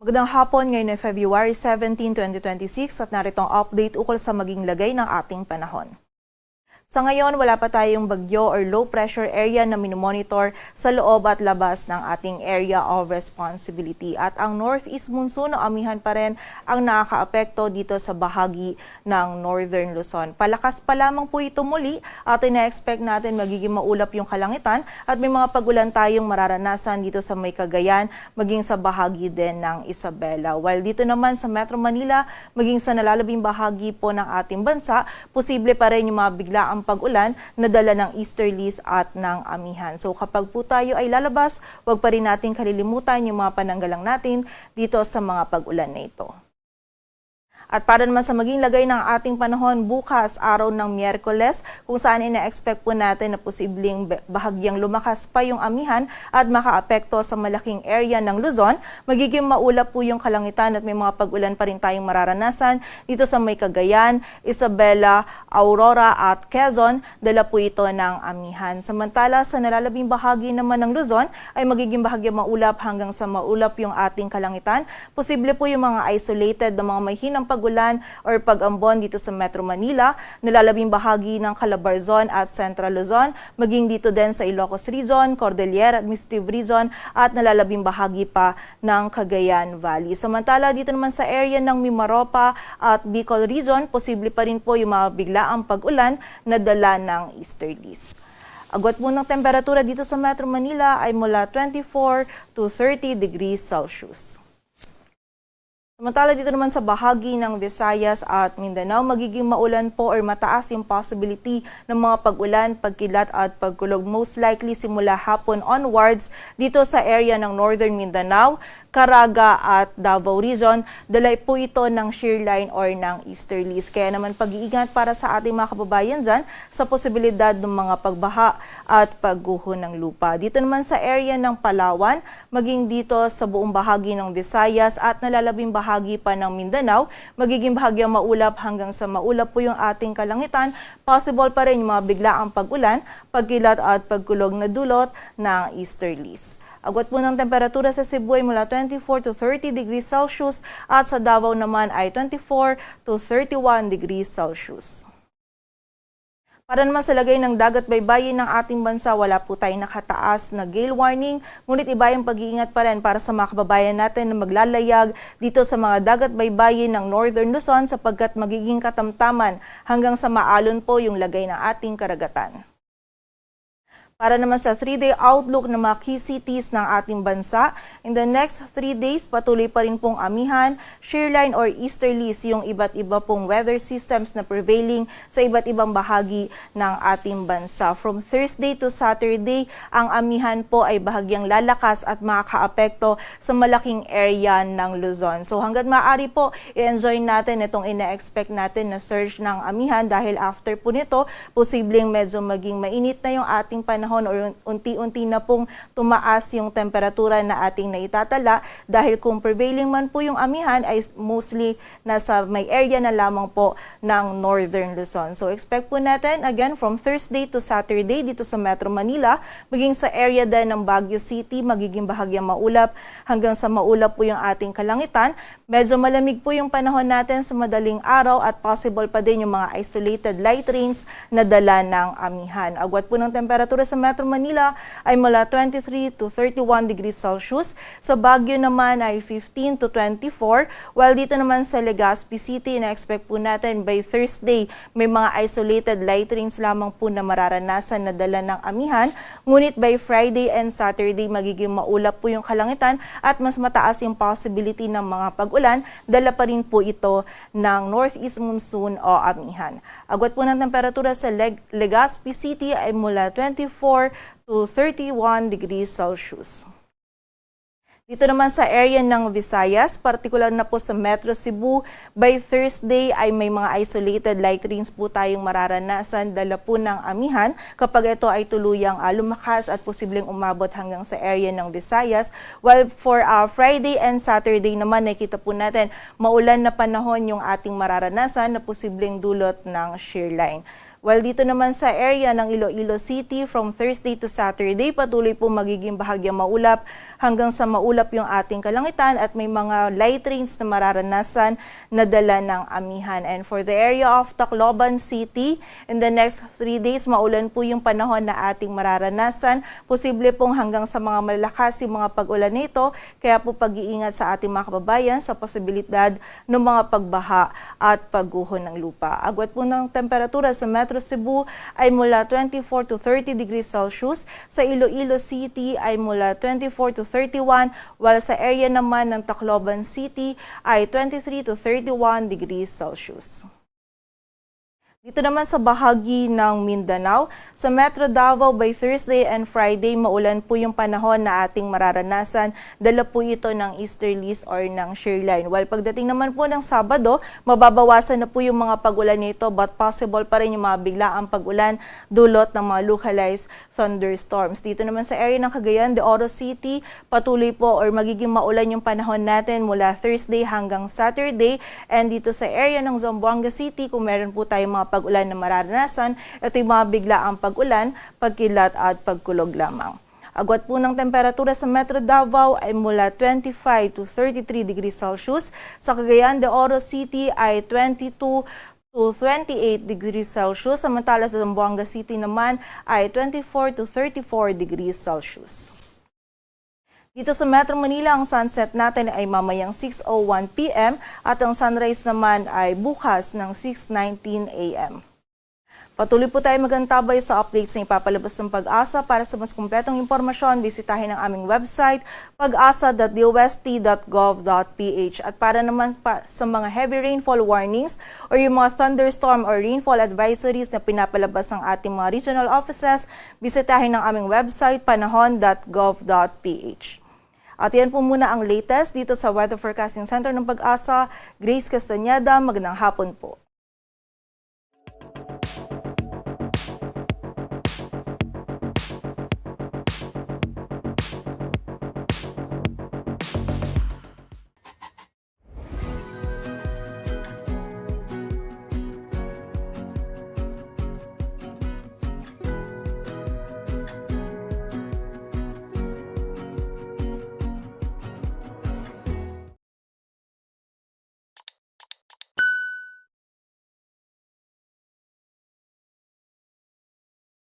Magandang hapon, ngayon ay February 17, 2026 at narito ang update ukol sa maging lagay ng ating panahon. Sa ngayon, wala pa tayong bagyo or low pressure area na minomonitor sa loob at labas ng ating area of responsibility. At ang northeast monsoon o amihan pa rin ang nakakaapekto dito sa bahagi ng northern Luzon. Palakas pa lamang po ito muli at ina-expect natin magiging maulap yung kalangitan at may mga pagulan tayong mararanasan dito sa may Cagayan, maging sa bahagi din ng Isabela. While dito naman sa Metro Manila, maging sa nalalabing bahagi po ng ating bansa, posible pa rin yung mga biglaang pag-ulan na dala ng easterlies at ng amihan. So kapag po tayo ay lalabas, huwag pa rin natin kalilimutan yung mga pananggalang natin dito sa mga pag-ulan na ito. At para naman sa maging lagay ng ating panahon bukas, araw ng Miyerkules, kung saan ina-expect po natin na posibleng bahagyang lumakas pa yung amihan at makaapekto sa malaking area ng Luzon, magiging maulap po yung kalangitan at may mga pag-ulan pa rin tayong mararanasan dito sa may Cagayan, Isabela, Aurora at Quezon, dala po ito ng amihan. Samantala sa nalalabing bahagi naman ng Luzon ay magiging bahagyang maulap hanggang sa maulap yung ating kalangitan. Posible po yung mga isolated na mga may hinang pag-ulan or pag-ambon dito sa Metro Manila, nalalabing bahagi ng Calabarzon at Central Luzon, maging dito din sa Ilocos Region, Cordillera, Administrative Region at nalalabing bahagi pa ng Cagayan Valley. Samantala dito naman sa area ng Mimaropa at Bicol Region, posible pa rin po yung mga biglaang pag-ulan na dala ng easterlies. Agwat po ng temperatura dito sa Metro Manila ay mula 24 to 30 degrees Celsius. Samantala dito naman sa bahagi ng Visayas at Mindanao, magiging maulan po or mataas yung possibility ng mga pag-ulan, pagkilat at pagkulog. Most likely simula hapon onwards dito sa area ng Northern Mindanao, Caraga at Davao Region, dalay po ito ng shear line or ng easterlies. Kaya naman pag-iingat para sa ating mga kababayan dyan sa posibilidad ng mga pagbaha at pagguho ng lupa. Dito naman sa area ng Palawan, maging dito sa buong bahagi ng Visayas at nalalabing bahagi pa ng Mindanao, magiging bahagyang maulap hanggang sa maulap po yung ating kalangitan. Possible pa rin yung mga biglaang pag-ulan, pagkilat at pagkulog na dulot ng easterlies. Agwat po ng temperatura sa Cebu ay mula 24 to 30 degrees Celsius at sa Davao naman ay 24 to 31 degrees Celsius. Para naman sa lagay ng dagat baybayin ng ating bansa, wala po tayong nakataas na gale warning, ngunit iba yung pag-iingat pa rin para sa mga kababayan natin na maglalayag dito sa mga dagat baybayin ng Northern Luzon sapagkat magiging katamtaman hanggang sa maalon po yung lagay ng ating karagatan. Para naman sa 3-day outlook ng mga key cities ng ating bansa, in the next 3 days, patuloy pa rin pong amihan, shear line or easterlies yung iba't iba pong weather systems na prevailing sa iba't ibang bahagi ng ating bansa. From Thursday to Saturday, ang amihan po ay bahagyang lalakas at makakaapekto sa malaking area ng Luzon. So hanggat maaari po, i-enjoy natin itong ina-expect natin na surge ng amihan dahil after po nito, posibleng medyo maging mainit na yung ating panahon or unti-unti na pong tumaas yung temperatura na ating naitatala dahil kung prevailing man po yung amihan ay mostly nasa may area na lamang po ng Northern Luzon. So expect po natin again from Thursday to Saturday dito sa Metro Manila, maging sa area din ng Baguio City, magiging bahagyang maulap hanggang sa maulap po yung ating kalangitan. Medyo malamig po yung panahon natin sa madaling araw at possible pa din yung mga isolated light rains na dala ng amihan. Agwat po ng temperatura sa Metro Manila ay mula 23 to 31 degrees Celsius. Sa Baguio naman ay 15 to 24. While dito naman sa Legazpi City, na-expect po natin by Thursday may mga isolated light rains lamang po na mararanasan na dala ng amihan. Ngunit by Friday and Saturday, magiging maulap po yung kalangitan at mas mataas yung possibility ng mga pag-ulan. Dala pa rin po ito ng northeast monsoon o amihan. Agwat po ng temperatura sa Legazpi City ay mula 24 to 31 degrees Celsius. Dito naman sa area ng Visayas, partikular na po sa Metro Cebu, by Thursday ay may mga isolated light rains po tayong mararanasan dala po ng amihan kapag ito ay tuluyang lumakas at posibleng umabot hanggang sa area ng Visayas. While for Friday and Saturday naman, nakita po natin maulan na panahon yung ating mararanasan na posibleng dulot ng shear line. While dito naman sa area ng Iloilo City, from Thursday to Saturday, patuloy po magiging bahagyang maulap hanggang sa maulap yung ating kalangitan at may mga light rains na mararanasan na dala ng amihan. And for the area of Tacloban City, in the next 3 days, maulan po yung panahon na ating mararanasan. Posible pong hanggang sa mga malakas yung mga pag-ulan nito, kaya po pag-iingat sa ating mga kababayan sa posibilidad ng mga pagbaha at pagguho ng lupa. Agwat po ng temperatura sa Metro Cebu ay mula 24 to 30 degrees Celsius, sa Iloilo City ay mula 24 to 31, while sa area naman ng Tacloban City ay 23 to 31 degrees Celsius. Dito naman sa bahagi ng Mindanao, sa Metro Davao by Thursday and Friday, maulan po yung panahon na ating mararanasan. Dala po ito ng easterlies or ng shearline. While pagdating naman po ng Sabado, mababawasan na po yung mga pag-ulan nito, but possible pa rin yung mga biglaang pag-ulan dulot ng mga localized thunderstorms. Dito naman sa area ng Cagayan de Oro City, patuloy po or magiging maulan yung panahon natin mula Thursday hanggang Saturday. And dito sa area ng Zamboanga City, kung meron po tayong mga pag-ulan na mararanasan, ito yung mga biglaang pag-ulan, pagkilat at pagkulog lamang. Agwat po ng temperatura sa Metro Davao ay mula 25 to 33 degrees Celsius. Sa Cagayan de Oro City ay 22 to 28 degrees Celsius. Samantala sa Zamboanga City naman ay 24 to 34 degrees Celsius. Dito sa Metro Manila, ang sunset natin ay mamayang 6:01 p.m. at ang sunrise naman ay bukas ng 6:19 a.m. Patuloy po tayo magantabay sa updates na ipapalabas ng Pag-asa. Para sa mas kumpletong impormasyon, bisitahin ang aming website, pag-asa.dost.gov.ph. At para naman sa mga heavy rainfall warnings or yung mga thunderstorm or rainfall advisories na pinapalabas ng ating mga regional offices, bisitahin ang aming website, panahon.gov.ph. At yan po muna ang latest dito sa Weather Forecasting Center ng Pag-asa. Grace Castañeda, magandang hapon po.